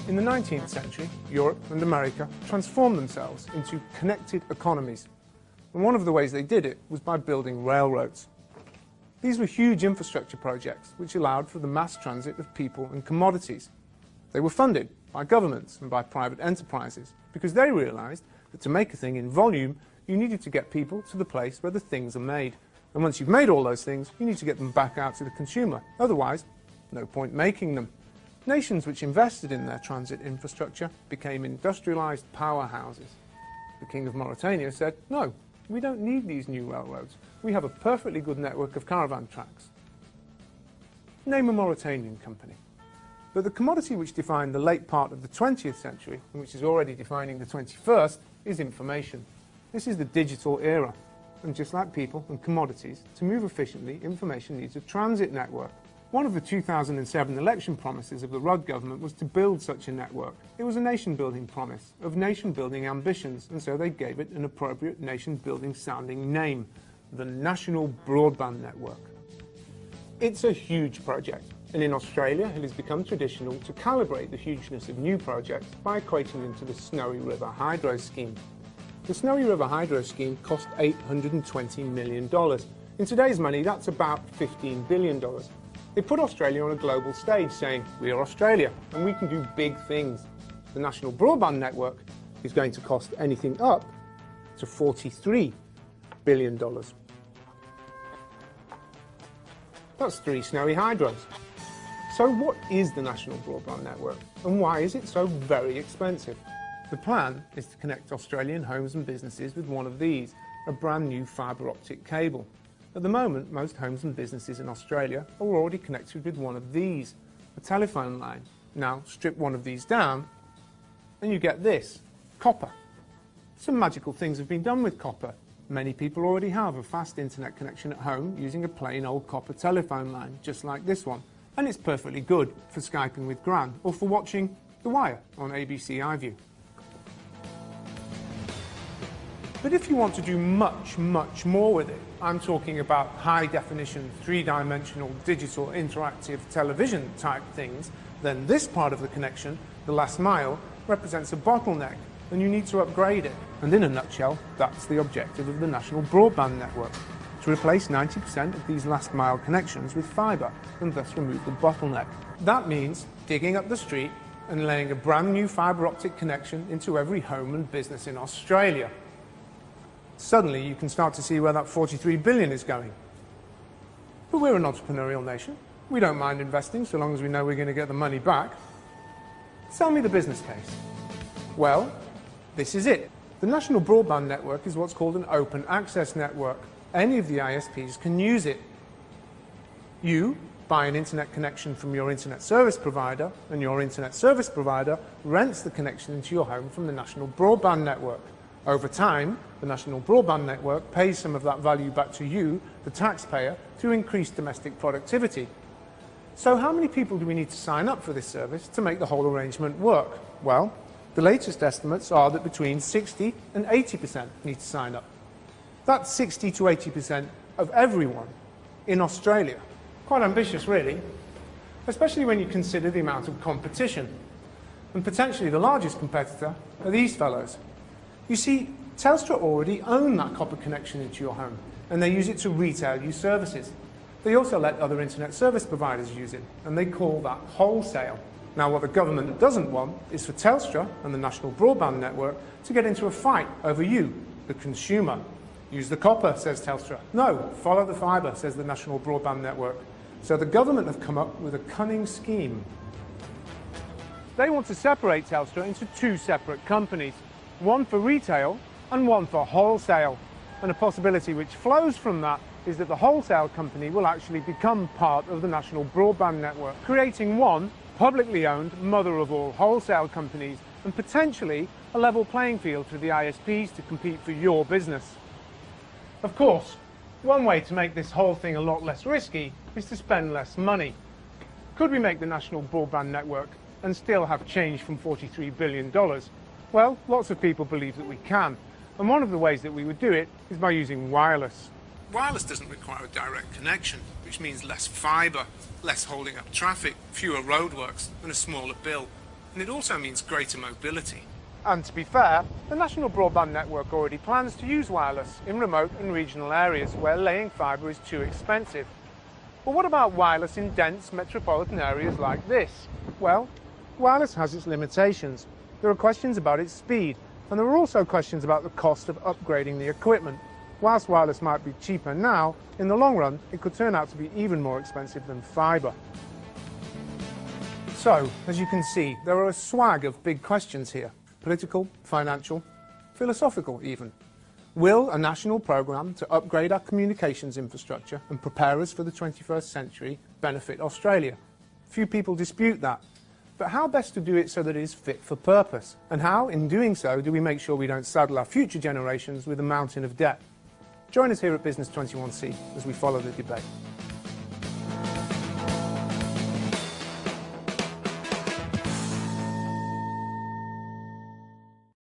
In the 19th century, Europe and America transformed themselves into connected economies. And one of the ways they did it was by building railroads. These were huge infrastructure projects which allowed for the mass transit of people and commodities. They were funded by governments and by private enterprises because they realized that to make a thing in volume, you needed to get people to the place where the things are made. And once you've made all those things, you need to get them back out to the consumer. Otherwise, no point making them. Nations which invested in their transit infrastructure became industrialized powerhouses. The King of Mauritania said, no, we don't need these new railroads. We have a perfectly good network of caravan tracks. Name a Mauritanian company. But the commodity which defined the late part of the 20th century, and which is already defining the 21st, is information. This is the digital era. And just like people and commodities, to move efficiently, information needs a transit network. One of the 2007 election promises of the Rudd government was to build such a network. It was a nation-building promise, of nation-building ambitions, and so they gave it an appropriate nation-building sounding name, the National Broadband Network. It's a huge project, and in Australia it has become traditional to calibrate the hugeness of new projects by equating them to the Snowy River Hydro Scheme. The Snowy River Hydro Scheme cost $820 million. In today's money, that's about $15 billion. They put Australia on a global stage saying, we are Australia and we can do big things. The National Broadband Network is going to cost anything up to $43 billion. That's 3 snowy hydros. So what is the National Broadband Network and why is it so very expensive? The plan is to connect Australian homes and businesses with one of these, a brand new fibre optic cable. At the moment, most homes and businesses in Australia are already connected with one of these, a telephone line. Now, strip one of these down, and you get this, copper. Some magical things have been done with copper. Many people already have a fast internet connection at home using a plain old copper telephone line, just like this one. And it's perfectly good for Skyping with Gran, or for watching The Wire on ABC iView. But if you want to do much, much more with it, I'm talking about high-definition, three-dimensional, digital, interactive television type things, then this part of the connection, the last mile, represents a bottleneck, and you need to upgrade it. And in a nutshell, that's the objective of the National Broadband Network, to replace 90% of these last-mile connections with fibre, and thus remove the bottleneck. That means digging up the street and laying a brand new fibre optic connection into every home and business in Australia. Suddenly you can start to see where that 43 billion is going. But we're an entrepreneurial nation. We don't mind investing so long as we know we're going to get the money back. Sell me the business case. Well, this is it. The National Broadband Network is what's called an open access network. Any of the ISPs can use it. You buy an internet connection from your internet service provider, and your internet service provider rents the connection into your home from the National Broadband Network. Over time, the National Broadband Network pays some of that value back to you, the taxpayer, through increased domestic productivity. So how many people do we need to sign up for this service to make the whole arrangement work? Well, the latest estimates are that between 60 and 80% need to sign up. That's 60 to 80% of everyone in Australia. Quite ambitious, really, especially when you consider the amount of competition. And potentially the largest competitor are these fellows. You see, Telstra already own that copper connection into your home, and they use it to retail you services. They also let other internet service providers use it, and they call that wholesale. Now, what the government doesn't want is for Telstra and the National Broadband Network to get into a fight over you, the consumer. Use the copper, says Telstra. No, follow the fibre, says the National Broadband Network. So the government have come up with a cunning scheme. They want to separate Telstra into 2 separate companies. One for retail and one for wholesale. And a possibility which flows from that is that the wholesale company will actually become part of the National Broadband Network, creating one publicly owned mother of all wholesale companies and potentially a level playing field for the ISPs to compete for your business. Of course, one way to make this whole thing a lot less risky is to spend less money. Could we make the National Broadband Network and still have change from $43 billion? Well, lots of people believe that we can. And one of the ways that we would do it is by using wireless. Wireless doesn't require a direct connection, which means less fibre, less holding up traffic, fewer roadworks, and a smaller bill. And it also means greater mobility. And to be fair, the National Broadband Network already plans to use wireless in remote and regional areas where laying fibre is too expensive. But what about wireless in dense metropolitan areas like this? Well, wireless has its limitations. There are questions about its speed, and there are also questions about the cost of upgrading the equipment. Whilst wireless might be cheaper now, in the long run it could turn out to be even more expensive than fibre. So, as you can see, there are a swag of big questions here. Political, financial, philosophical even. Will a national programme to upgrade our communications infrastructure and prepare us for the 21st century benefit Australia? Few people dispute that. But how best to do it so that it is fit for purpose? And how, in doing so, do we make sure we don't saddle our future generations with a mountain of debt? Join us here at Business 21C as we follow the debate.